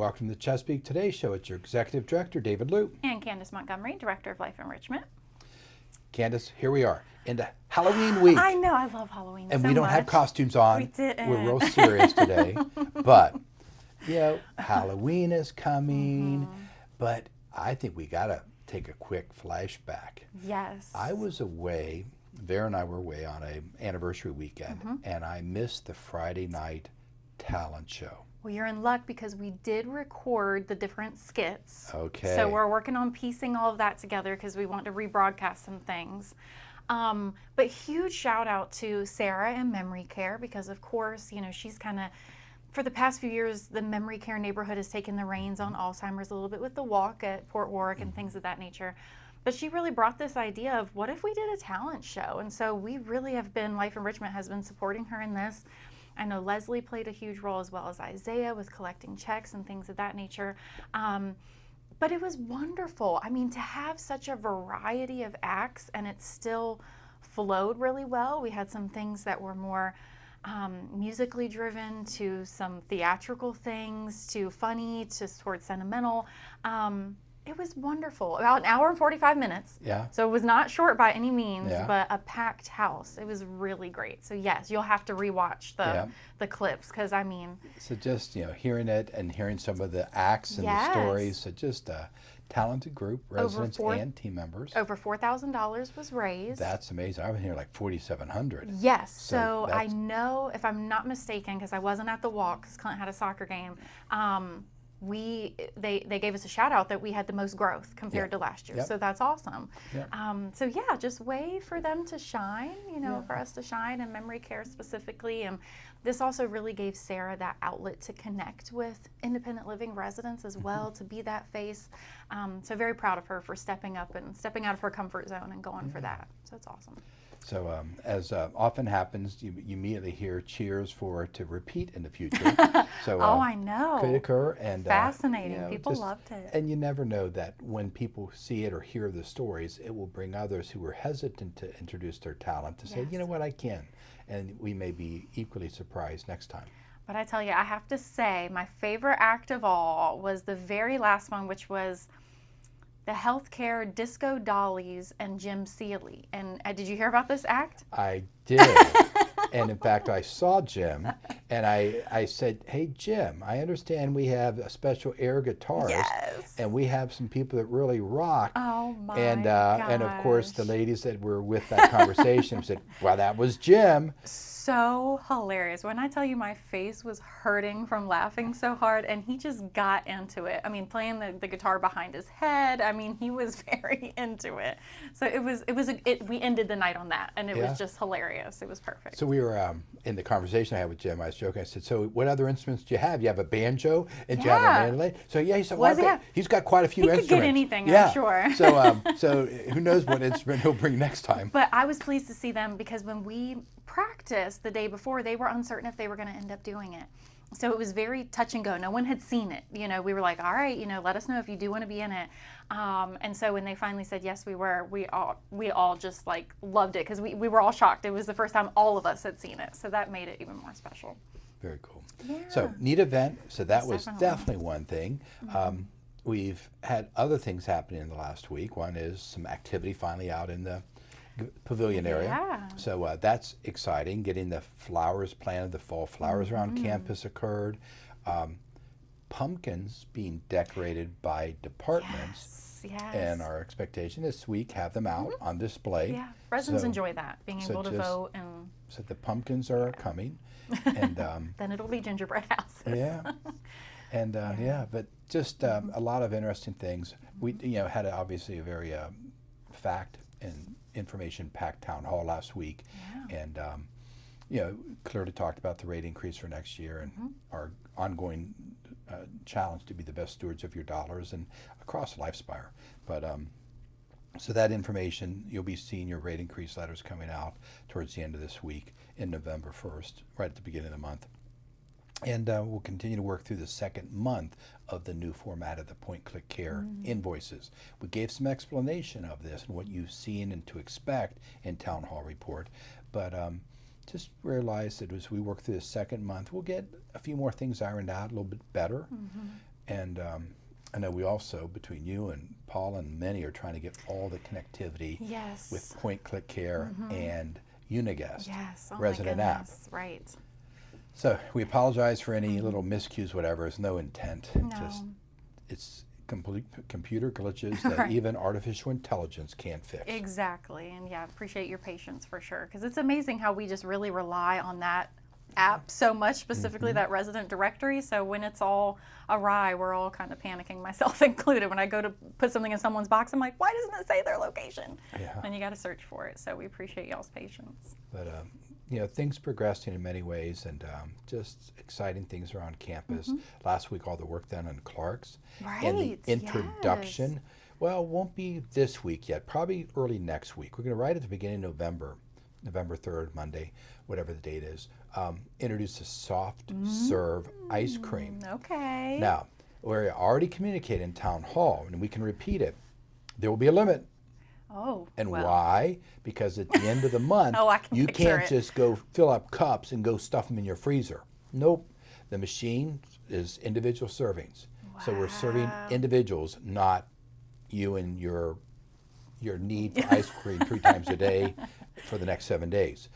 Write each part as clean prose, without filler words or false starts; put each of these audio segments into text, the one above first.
welcome to the Chesapeake Today Show. It's your Executive Director, David Loop. And Candace Montgomery, Director of Life Enrichment. Candace, here we are into Halloween week. I know, I love Halloween and so we don't much. have costumes on. We didn't. We're real serious today. But, Halloween is coming. But I think we got to take a quick flashback. Yes. I was away, Vera and I were away on an anniversary weekend, and I missed the Friday night talent show. Well, you're in luck because we did record the different skits. Okay. So we're working on piecing all of that together because we want to rebroadcast some things. But huge shout out to Sarah and Memory Care because, of course, she's kind of, for the past few years, the Memory Care neighborhood has taken the reins on Alzheimer's a little bit with the walk at Port Warwick and things of that nature. But she really brought this idea of what if we did a talent show? And so we really have been, Life Enrichment has been supporting her in this. I know Leslie played a huge role as well as Isaiah with collecting checks and things of that nature. But it was wonderful. I mean, to have such a variety of acts and it still flowed really well. We had some things that were more musically driven to some theatrical things to funny to towards sentimental. It was wonderful. About an hour and 45 minutes. Yeah. So it was not short by any means, Yeah. but a packed house. It was really great. So yes, you'll have to rewatch the clips because So just, hearing it and hearing some of the acts and the stories. So just a talented group, residents and team members. Over $4,000 was raised. That's amazing. I've been here like 4,700. Yes. So I know, if I'm not mistaken, because I wasn't at the walk because Clint had a soccer game, they gave us a shout out that we had the most growth compared to last year. So that's awesome. So just way for them to shine, for us to shine and Memory Care specifically. And this also really gave Sarah that outlet to connect with independent living residents as well, to be that face. So very proud of her for stepping up and stepping out of her comfort zone and going for that. So it's awesome. So as often happens, you immediately hear cheers for it to repeat in the future. So I know. Could occur. And fascinating. People loved it. And you never know that when people see it or hear the stories, it will bring others who were hesitant to introduce their talent to say, you know what, I can. And we may be equally surprised next time. But I tell you, I have to say, my favorite act of all was the very last one, which was the Healthcare Disco Dollies and Jim Seeley. And did you hear about this act? I did. And in fact, I saw Jim and I said, hey, Jim, I understand we have a special air guitarist. Yes. And we have some people that really rock. Oh, my And of course, the ladies that were with that conversation said, well, that was Jim. So hilarious. When I tell you my face was hurting from laughing so hard, and he just got into it. I mean, playing the guitar behind his head. I mean, he was very into it. So we ended the night on that, and it was just hilarious. It was perfect. So we were in the conversation I had with Jim. I was joking. I said, "So what other instruments do you have? You have a banjo, and do you have a mandolin?" So he said, "Well, he's got quite a few instruments." He could get anything, I'm sure. So who knows what instrument he'll bring next time? But I was pleased to see them because when we practiced the day before, they were uncertain if they were going to end up doing it. So it was very touch and go. No one had seen it. We were like, all right, let us know if you do want to be in it. And so when they finally said yes, we were, we all just like loved it because we were all shocked. It was the first time all of us had seen it. So that made it even more special. Very cool. Yeah. So neat event. So that was definitely one thing. We've had other things happening in the last week. One is some activity finally out in the pavilion area. Yeah. So that's exciting. Getting the flowers planted, the fall flowers around campus occurred. Pumpkins being decorated by departments. Yes. And our expectation this week have them out on display. Yeah, residents enjoy that, being able to vote. And so the pumpkins are coming. And then it'll be gingerbread houses. Yeah. And but just a lot of interesting things. We had obviously a very fact and information-packed town hall last week, and clearly talked about the rate increase for next year and our ongoing challenge to be the best stewards of your dollars and across LifeSpire. But so that information, you'll be seeing your rate increase letters coming out towards the end of this week in November 1st, right at the beginning of the month. And we'll continue to work through the second month of the new format of the point-click care invoices. We gave some explanation of this and what you've seen and to expect in Town Hall Report. But just realize that as we work through the second month, we'll get a few more things ironed out a little bit better. And I know we also, between you and Paul and many, are trying to get all the connectivity Yes. with Point Click Care and Uniguest, Yes. Oh resident my app. goodness. Right. So we apologize for any little miscues, whatever. It's no intent. No. It's complete computer glitches that Right. even artificial intelligence can't fix. Exactly. And yeah, appreciate your patience for sure. Because it's amazing how we just really rely on that app so much, specifically that resident directory. So when it's all awry, we're all kind of panicking, myself included. When I go to put something in someone's box, I'm like, why doesn't it say their location? Yeah. And you got to search for it. So we appreciate y'all's patience. But things progressing in many ways, and just exciting things around campus. Last week, all the work done on Clark's, and the Right, introduction. yes. Well, it won't be this week yet. Probably early next week. We're going to right at the beginning of November, November 3rd, Monday, whatever the date is. Introduce the soft serve ice cream. Okay. Now, we're already communicated in town hall, and we can repeat it. There will be a limit. Oh. And well. why? Because at the end of the month, Oh, I can you picture can't it. just go fill up cups and go stuff them in your freezer. Nope. The machine is individual servings. So we're serving Wow. individuals, not you and your need for ice cream 3 times a day for the next 7 days.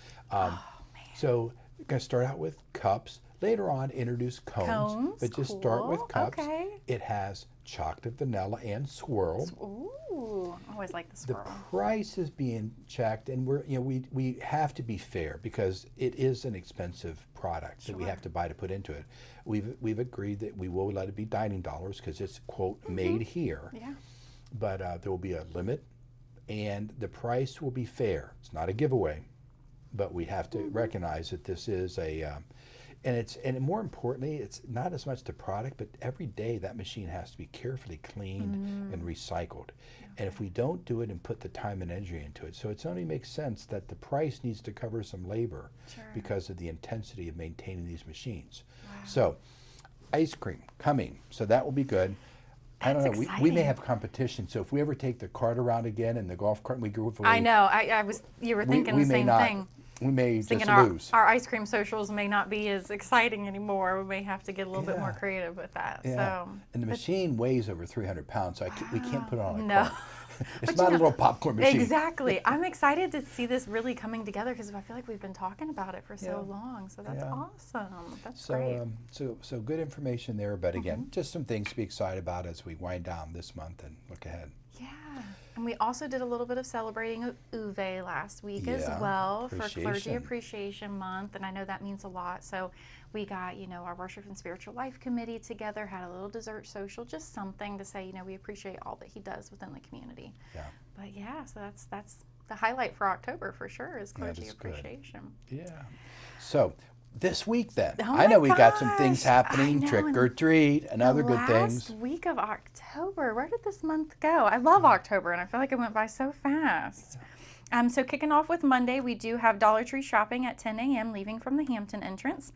So we're going to start out with cups. Later on, introduce cones. But just start with cool. cups. Okay. It has chocolate, vanilla, and swirl. Ooh. I always like the The swirl. price is being checked, and we have to be fair because it is an expensive product that we have to buy to put into it. We've agreed that we will let it be dining dollars because it's quote made here, Yeah. but there will be a limit, and the price will be fair. It's not a giveaway, but we have to recognize that this is and more importantly, it's not as much the product, but every day that machine has to be carefully cleaned and recycled. And if we don't do it and put the time and energy into it, so it only makes sense that the price needs to cover some labor because of the intensity of maintaining these machines. So, ice cream coming, so that will be good. I don't know. That's We may exciting. have competition. So if we ever take the cart around again and the golf cart, and we go for I know. You were thinking the same thing. We may just Thinking lose. our ice cream socials may not be as exciting anymore. We may have to get a little bit more Yeah. creative with that. Yeah. So And the machine weighs over 300 pounds, so we can't put it on a No. cart. It's But not a you know- little popcorn machine. exactly. I'm excited to see this really coming together because I feel like we've been talking about it for so Yeah. long. So that's Yeah. awesome. That's great. So good information there, but again, just some things to be excited about as we wind down this month and look ahead. Yeah. And we also did a little bit of celebrating Uwe last week as Yeah, well for Clergy appreciation. Appreciation Month. And I know that means a lot. So we got, our Worship and Spiritual Life Committee together, had a little dessert social, just something to say, we appreciate all that he does within the community. Yeah. But yeah, so that's the highlight for October for sure is That Clergy is good. Appreciation. Yeah. So this week then, Oh I know my we got some things gosh, I happening, know, trick and or treat, and other good Last things. week of October. Where did this month go? I love October, and I feel like it went by so fast. So kicking off with Monday, we do have Dollar Tree shopping at 10 a.m. leaving from the Hampton entrance.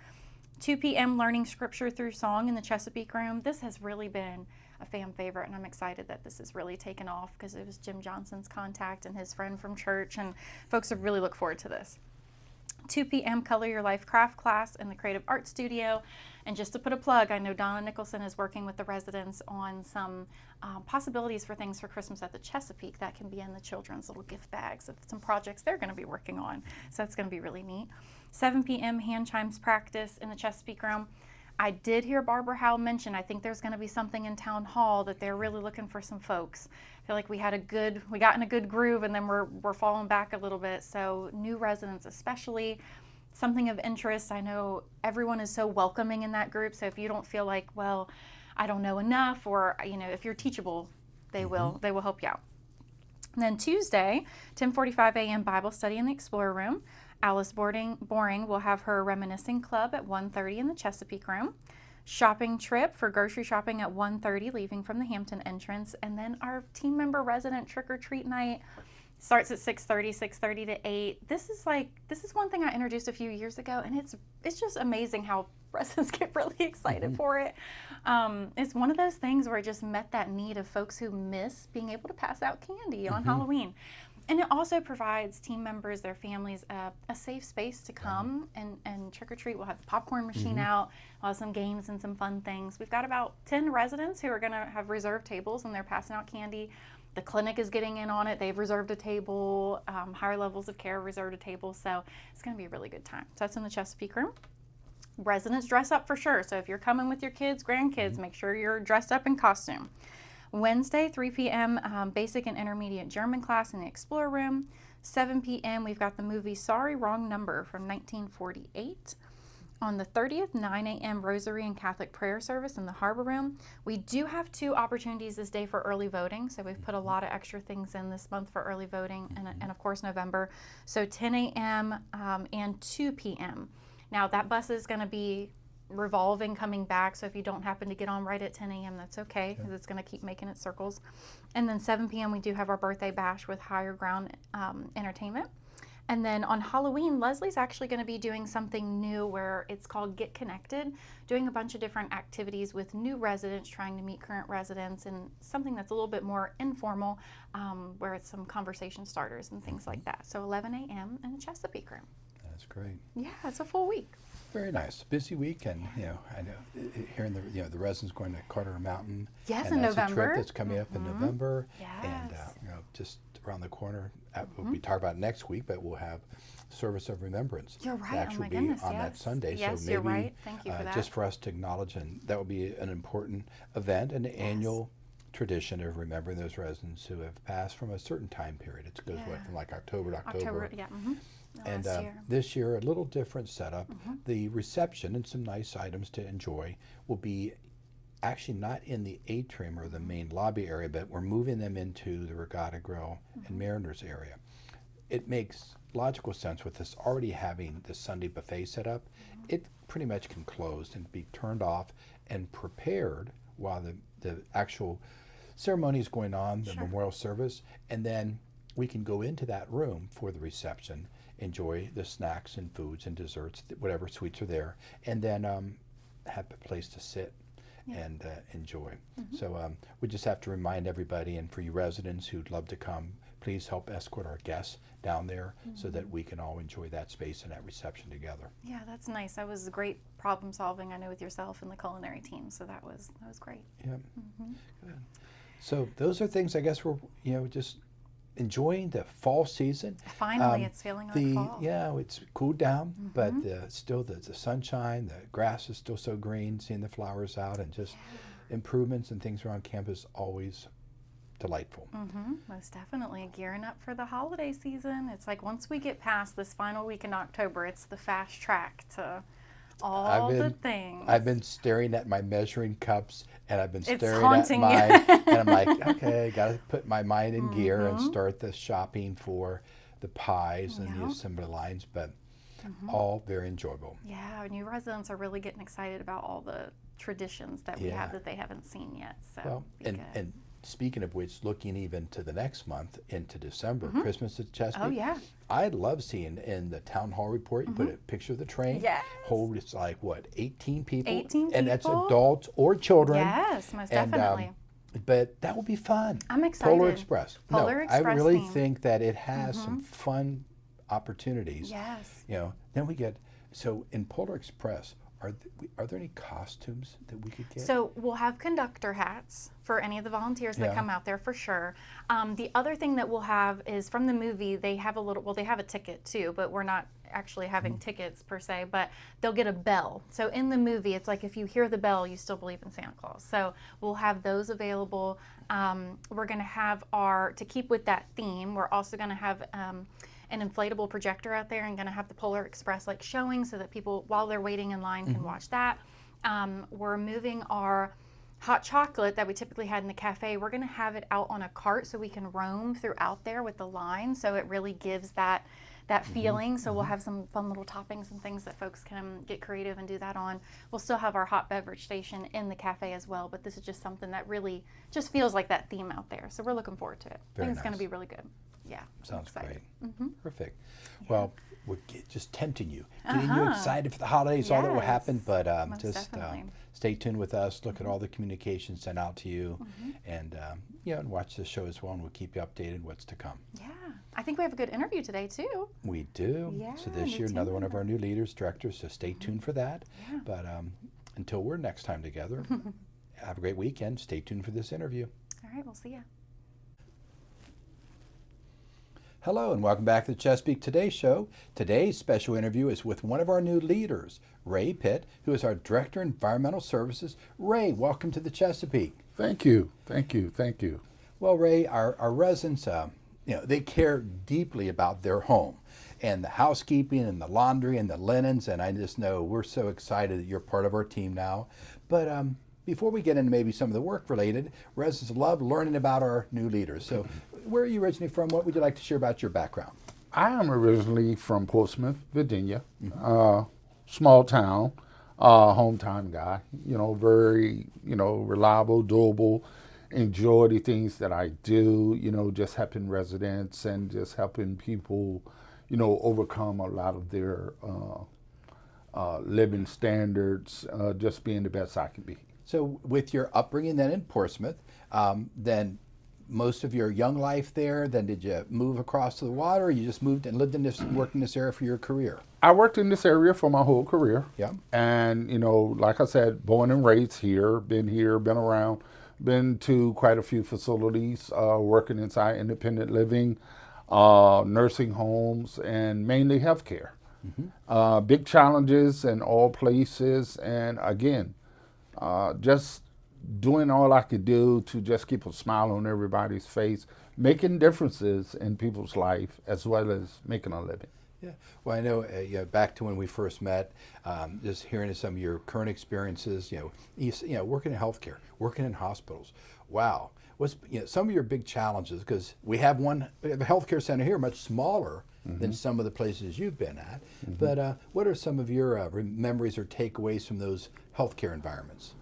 2 p.m. learning scripture through song in the Chesapeake room. This has really been a fan favorite, and I'm excited that this has really taken off because it was Jim Johnson's contact and his friend from church, and folks would really look forward to this. 2 p.m. Color Your Life craft class in the Creative Arts Studio. And just to put a plug, I know Donna Nicholson is working with the residents on some possibilities for things for Christmas at the Chesapeake that can be in the children's little gift bags of some projects they're going to be working on. So that's going to be really neat. 7 p.m. hand chimes practice in the Chesapeake room. I did hear Barbara Howe mention, I think there's going to be something in town hall that they're really looking for some folks. I feel like we got in a good groove, and then we're falling back a little bit. So new residents especially, something of interest. I know everyone is so welcoming in that group. So if you don't feel like, well, I don't know enough, or if you're teachable, they will help you out. And then Tuesday, 10:45 a.m. Bible study in the Explorer Room. Alice Boring will have her reminiscing club at 1:30 in the Chesapeake Room. Shopping trip for grocery shopping at 1:30, leaving from the Hampton entrance. And then our team member resident trick-or-treat night starts at 6:30 to 8. This is one thing I introduced a few years ago, and it's just amazing how residents get really excited for it. It's one of those things where it just met that need of folks who miss being able to pass out candy on Halloween. And it also provides team members, their families, a safe space to come and trick or treat. We'll have the popcorn machine out, we'll have some games and some fun things. We've got about 10 residents who are going to have reserved tables, and they're passing out candy. The clinic is getting in on it. They've reserved a table. Higher levels of care reserved a table. So it's going to be a really good time. So that's in the Chesapeake room. Residents dress up for sure. So if you're coming with your kids, grandkids, make sure you're dressed up in costume. Wednesday, 3 p.m., basic and intermediate German class in the Explorer room. 7 p.m., we've got the movie Sorry, Wrong Number from 1948. On the 30th, 9 a.m., Rosary and Catholic prayer service in the Harbor Room. We do have 2 opportunities this day for early voting, so we've put a lot of extra things in this month for early voting, and of course November. So 10 a.m. And 2 p.m. Now that bus is going to be revolving coming back, so if you don't happen to get on right at 10 a.m., that's okay, because it's going to keep making its circles. And then 7 p.m. we do have our birthday bash with Higher Ground Entertainment. And then on Halloween, Leslie's actually going to be doing something new where it's called Get Connected, doing a bunch of different activities with new residents, trying to meet current residents, and something that's a little bit more informal, where it's some conversation starters and things like that. So 11 a.m. in the Chesapeake room. That's great. Yeah, it's a full week. Very nice. Busy week, and I know hearing the residents going to Carter Mountain. Yes, and in that's November. a trip that's coming up in November. Yes. And just around the corner. We'll be talking about it next week, but we'll have Service of Remembrance. You're right. To actually Oh my be goodness, on yes. that Sunday. Yes, so maybe you're right. Thank you for that. just for us to acknowledge, and that will be an important event, an annual tradition of remembering those residents who have passed from a certain time period. It goes from like October to October. Yeah. And Last year. this year, a little different setup. The reception and some nice items to enjoy will be actually not in the atrium or the main lobby area, but we're moving them into the Regatta Grill and Mariners area. It makes logical sense with us already having the Sunday buffet set up. It pretty much can close and be turned off and prepared while the actual ceremony is going on, the memorial service, and then we can go into that room for the reception, enjoy the snacks and foods and desserts, whatever sweets are there, and then have a place to sit and enjoy. So we just have to remind everybody, and for you residents who'd love to come, please help escort our guests down there so that we can all enjoy that space and that reception together. Yeah, that's nice. That was great problem solving, I know, with yourself and the culinary team. So that was great. Yeah. Good. So those are things, I guess, we're just enjoying the fall season. Finally, it's feeling like fall. Yeah, it's cooled down, but still the sunshine, the grass is still so green, seeing the flowers out, and just improvements and things around campus always delightful. Most definitely. Gearing up for the holiday season. It's like once we get past this final week in October, it's the fast track to all the things. I've been staring at my measuring cups, and I've been staring haunting at you. and I'm like, okay, got to put my mind in gear and start the shopping for the pies and the assembly lines, but all very enjoyable. Yeah, new residents are really getting excited about all the traditions that we have that they haven't seen yet. So well, and speaking of which, looking even to the next month into December, Christmas at Chesapeake. Oh yeah. I love seeing in the town hall report, you put a picture of the train. Yes. Hold, it's like, what, 18 people? 18 And that's people? adults or children. Yes, most definitely. But that will be fun. I'm excited. Polar Express. Polar Express I really theme. think that it has some fun opportunities. Yes. Then we get, so in Polar Express, are there any costumes that we could get? So we'll have conductor hats for any of the volunteers that come out there for sure. The other thing that we'll have is from the movie, they have they have a ticket too, but we're not actually having tickets per se, but they'll get a bell. So in the movie, it's like if you hear the bell, you still believe in Santa Claus. So we'll have those available. We're going to have to keep with that theme, we're also going to have an inflatable projector out there and going to have the Polar Express showing so that people, while they're waiting in line, can watch that. We're moving our hot chocolate that we typically had in the cafe. We're going to have it out on a cart so we can roam throughout there with the line, so it really gives that feeling. So we'll have some fun little toppings and things that folks can get creative and do that on. We'll still have our hot beverage station in the cafe as well, but this is just something that really just feels like that theme out there. So we're looking forward to it. I think it's going to be really good. Yeah. Sounds great. Mm-hmm. Perfect. Well, just tempting you, getting you excited for the holidays, all that will Yes. happen. But Most just definitely. stay tuned with us. Look at all the communications sent out to you, and and watch the show as well. And we'll keep you updated what's to come. Yeah. I think we have a good interview today too. We do. Yeah, So this new year, another team one of our new leaders, directors. So stay tuned for that. Yeah. But until we're next time together, have a great weekend. Stay tuned for this interview. All right, we'll see ya. Hello and welcome back to the Chesapeake Today Show. Today's special interview is with one of our new leaders, Ray Pitt, who is our Director of Environmental Services. Ray, welcome to the Chesapeake. Thank you, thank you, thank you. Well, Ray, our residents, they care deeply about their home and the housekeeping and the laundry and the linens, and I just know we're so excited that you're part of our team now. But before we get into maybe some of the work-related, residents love learning about our new leaders. So where are you originally from? What would you like to share about your background? I am originally from Portsmouth, Virginia, small town, hometown guy, very, reliable, doable, enjoy the things that I do, just helping residents and just helping people, overcome a lot of their living standards, just being the best I can be. So with your upbringing then in Portsmouth, then most of your young life there, then did you move across to the water, or you just moved and lived in this, worked in this area for your career? I worked in this area for my whole career. Yeah. And, like I said, born and raised here, been around, been to quite a few facilities, working inside independent living, nursing homes, and mainly healthcare. Big challenges in all places. And again, just doing all I could do to just keep a smile on everybody's face, making differences in people's life as well as making a living. Yeah. Well, I know, back to when we first met, just hearing some of your current experiences, working in healthcare, working in hospitals. Wow. What's some of your big challenges? Because we have a healthcare center here, much smaller than some of the places you've been at. But what are some of your memories or takeaways from those healthcare environments?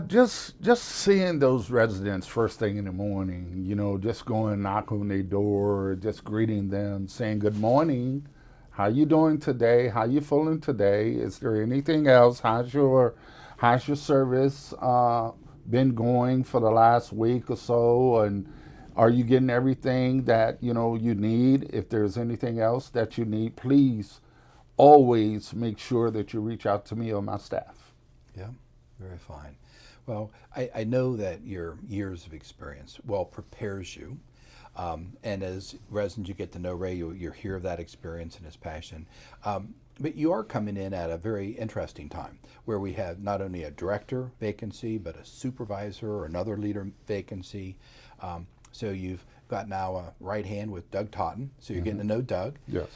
Just seeing those residents first thing in the morning, just going knock on their door, just greeting them, saying good morning, how you doing today, how you feeling today, is there anything else, how's your service been going for the last week or so, and are you getting everything that you need? If there's anything else that you need, please always make sure that you reach out to me or my staff. Yeah, very fine. Well, I know that your years of experience prepares you. And as residents, you get to know Ray, you hear of that experience and his passion. But you are coming in at a very interesting time where we have not only a director vacancy, but a supervisor or another leader vacancy. So you've got now a right hand with Doug Totten. So you're getting to know Doug. Yes.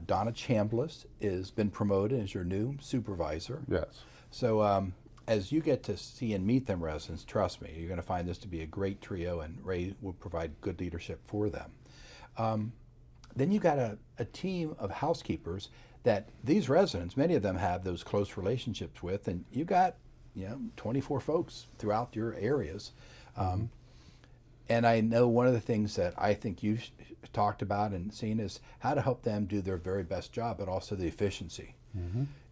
Donna Chambliss has been promoted as your new supervisor. Yes. So as you get to see and meet them residents, trust me, you're going to find this to be a great trio, and Ray will provide good leadership for them. Then you got a team of housekeepers that these residents, many of them have those close relationships with, and you got 24 folks throughout your areas. And I know one of the things that I think you've talked about and seen is how to help them do their very best job, but also the efficiency.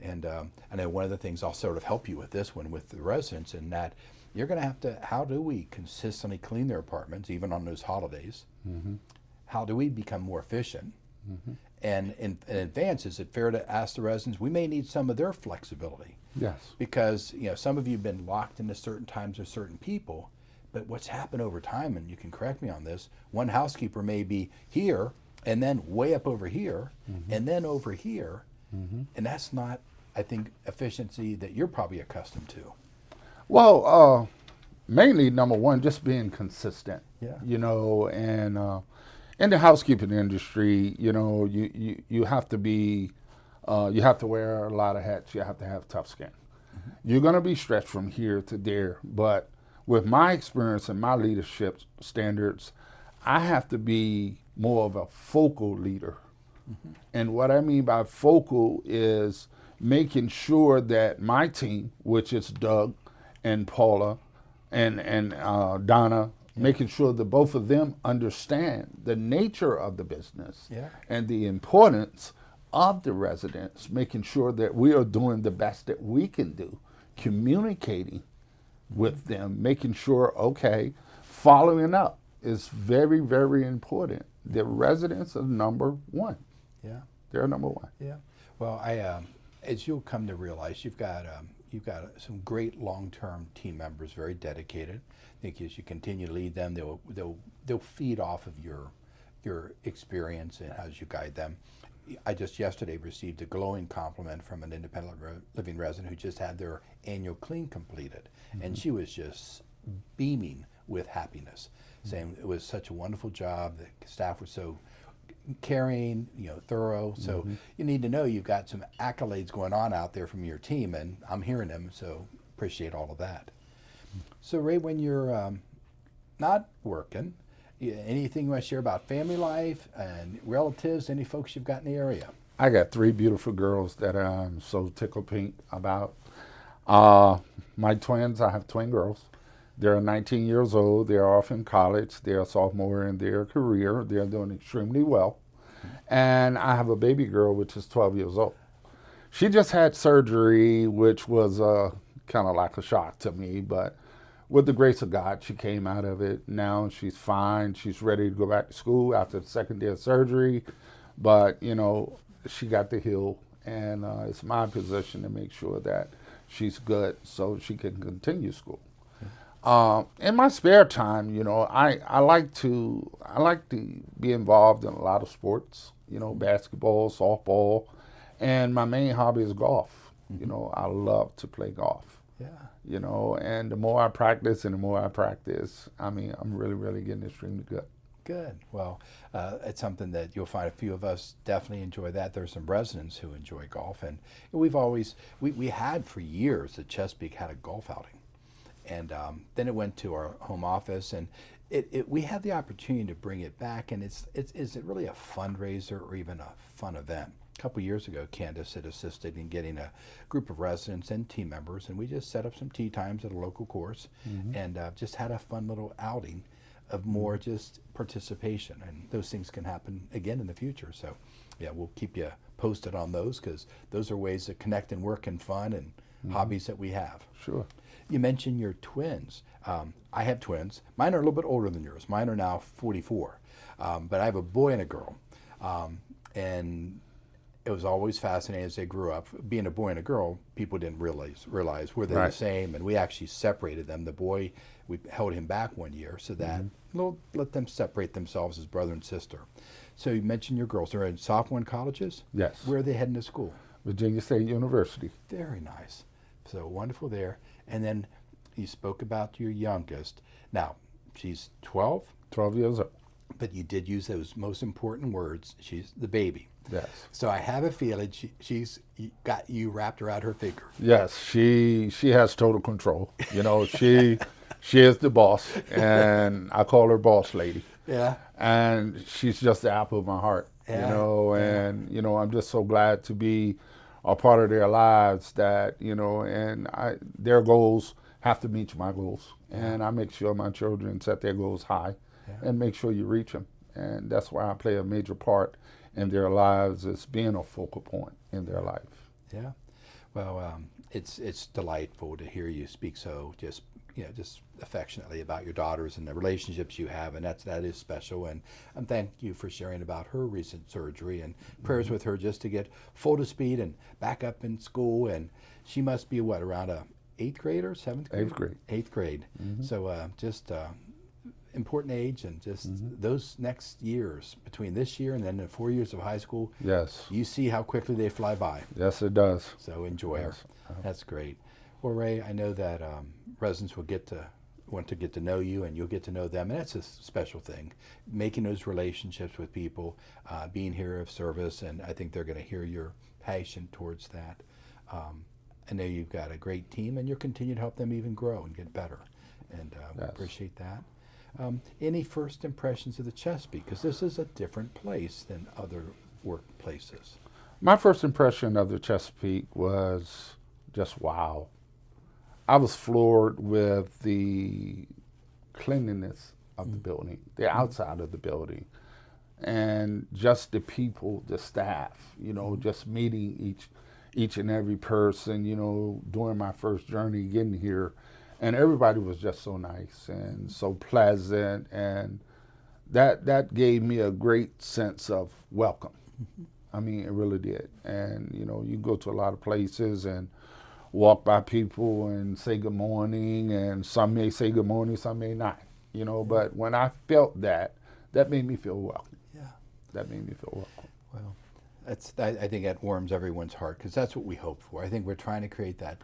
And I know one of the things I'll sort of help you with this one with the residents, in that you're going to have to, how do we consistently clean their apartments, even on those holidays? How do we become more efficient? And in advance, is it fair to ask the residents, we may need some of their flexibility? Yes. Because some of you have been locked into certain times with certain people, but what's happened over time, and you can correct me on this, one housekeeper may be here and then way up over here and then over here. And that's not, I think, efficiency that you're probably accustomed to. Well, mainly number one, just being consistent. Yeah. And in the housekeeping industry, you have to be, you have to wear a lot of hats. You have to have tough skin. You're going to be stretched from here to there, but with my experience and my leadership standards, I have to be more of a focal leader. And what I mean by focal is making sure that my team, which is Doug and Paula and Donna, making sure that both of them understand the nature of the business and the importance of the residents, making sure that we are doing the best that we can do, communicating with them, making sure, okay, following up is very, very important. The residents are number one. Yeah. They're number one. Yeah. Well, as you'll come to realize, you've got some great long-term team members, very dedicated. I think as you continue to lead them, they'll feed off of your experience and as you guide them. I just yesterday received a glowing compliment from an independent living resident who just had their annual clean completed, and she was just beaming with happiness, saying it was such a wonderful job. The staff was so caring, thorough. So you need to know you've got some accolades going on out there from your team, and I'm hearing them. So appreciate all of that. So Ray, when you're not working, anything you want to share about family life and relatives? Any folks you've got in the area? I got 3 beautiful girls that I'm so tickled pink about. My twins, I have twin girls. They're 19 years old. They're off in college. They're a sophomore in their career. They're doing extremely well. And I have a baby girl, which is 12 years old. She just had surgery, which was kind of like a shock to me, but with the grace of God, she came out of it. Now she's fine. She's ready to go back to school after the second day of surgery. But, she got the heal, and it's my position to make sure that she's good so she can continue school. In my spare time, I like to be involved in a lot of sports, basketball, softball, and my main hobby is golf. I love to play golf. Yeah. And the more I practice I'm really, really getting extremely good. Good. Well, it's something that you'll find a few of us definitely enjoy that. There's some residents who enjoy golf, and we've always, we had for years that Chesapeake had a golf outing. And then it went to our home office, and we had the opportunity to bring it back, and is it really a fundraiser or even a fun event? A couple years ago, Candace had assisted in getting a group of residents and team members, and we just set up some tea times at a local course and just had a fun little outing of more just participation, and those things can happen again in the future. So yeah, we'll keep you posted on those, because those are ways to connect and work and fun and hobbies that we have. Sure. You mentioned your twins. I have twins. Mine are a little bit older than yours. Mine are now 44. But I have a boy and a girl. And it was always fascinating as they grew up. Being a boy and a girl, people didn't realize were they the same. And we actually separated them. The boy, we held him back one year so that let them separate themselves as brother and sister. So you mentioned your girls. They're in sophomore in colleges? Yes. Where are they heading to school? Virginia State University. Very nice. So wonderful there. And then you spoke about your youngest. Now, she's 12. 12 years old. But you did use those most important words. She's the baby. Yes. So I have a feeling she's got you wrapped around her finger. Yes, she has total control. She is the boss, and I call her boss lady. Yeah. And she's just the apple of my heart. And I'm just so glad to be a part of their lives that, and their goals have to meet my goals. And I make sure my children set their goals high and make sure you reach them. And that's why I play a major part in their lives, as being a focal point in their life. Yeah. Well, it's delightful to hear you speak so just affectionately about your daughters and the relationships you have, and that is special. And thank you for sharing about her recent surgery, and prayers with her just to get full to speed and back up in school. And she must be around a 8th grade or 7th grade? 8th grade. 8th grade. So just important age, and just those next years between this year and then the 4 years of high school. Yes. You see how quickly they fly by. Yes, it does. So enjoy her. That's great. Well, Ray, I know that residents will want to get to know you, and you'll get to know them, and that's a special thing. Making those relationships with people, being here of service, and I think they're going to hear your passion towards that. I know you've got a great team, and you'll continue to help them even grow and get better, and we appreciate that. Any first impressions of the Chesapeake? Because this is a different place than other workplaces. My first impression of the Chesapeake was just wow. I was floored with the cleanliness of the building, the outside of the building. and just the people, the staff, you know, just meeting each and every person, you know, during my first journey getting here. And everybody was just so nice and so pleasant, and that gave me a great sense of welcome. I mean, it really did. And, you know, you go to a lot of places and walk by people and say good morning, and some may say good morning, some may not, you know, but when I felt that made me feel welcome. Yeah. That made me feel welcome. Well, I think that warms everyone's heart, because that's what we hope for. I think we're trying to create that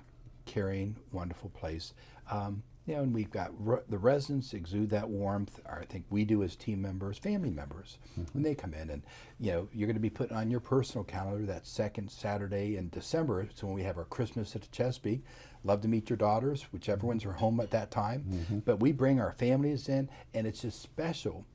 caring, wonderful place. You know, and we've got the residents exude that warmth. Or I think we do as team members, family members, when they come in. And, you know, you're going to be putting on your personal calendar that second Saturday in December. So when we have our Christmas at the Chesapeake, love to meet your daughters, whichever ones are home at that time. But we bring our families in, and it's just special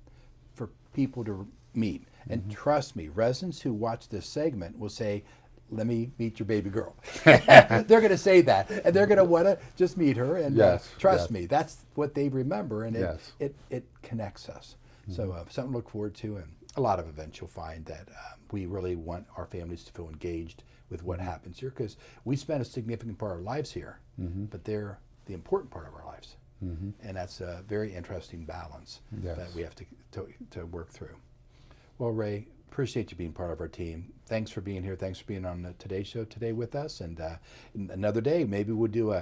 for people to meet. And trust me, residents who watch this segment will say, let me meet your baby girl. They're going to say that, and they're going to want to just meet her. And trust me, that's what they remember, and it connects us. So something to look forward to, and a lot of events you'll find that we really want our families to feel engaged with what happens here, because we spend a significant part of our lives here, but they're the important part of our lives. And that's a very interesting balance that we have to work through. Well, Ray, appreciate you being part of our team. Thanks for being here. Thanks for being on the Today Show today with us. And another day, maybe we'll do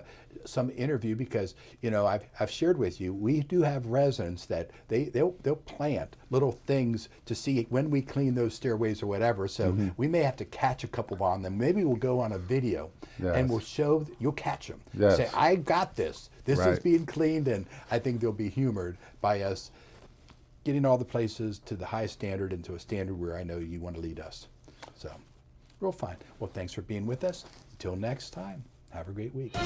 some interview, because, you know, I've shared with you, we do have residents that they'll plant little things to see when we clean those stairways or whatever. So we may have to catch a couple on them. Maybe we'll go on a video and we'll show, you'll catch them. Say, I got this. This is being cleaned, and I think they'll be humored by us getting all the places to the highest standard, and to a standard where I know you want to lead us. So, real fine. Well, thanks for being with us. Until next time, have a great week.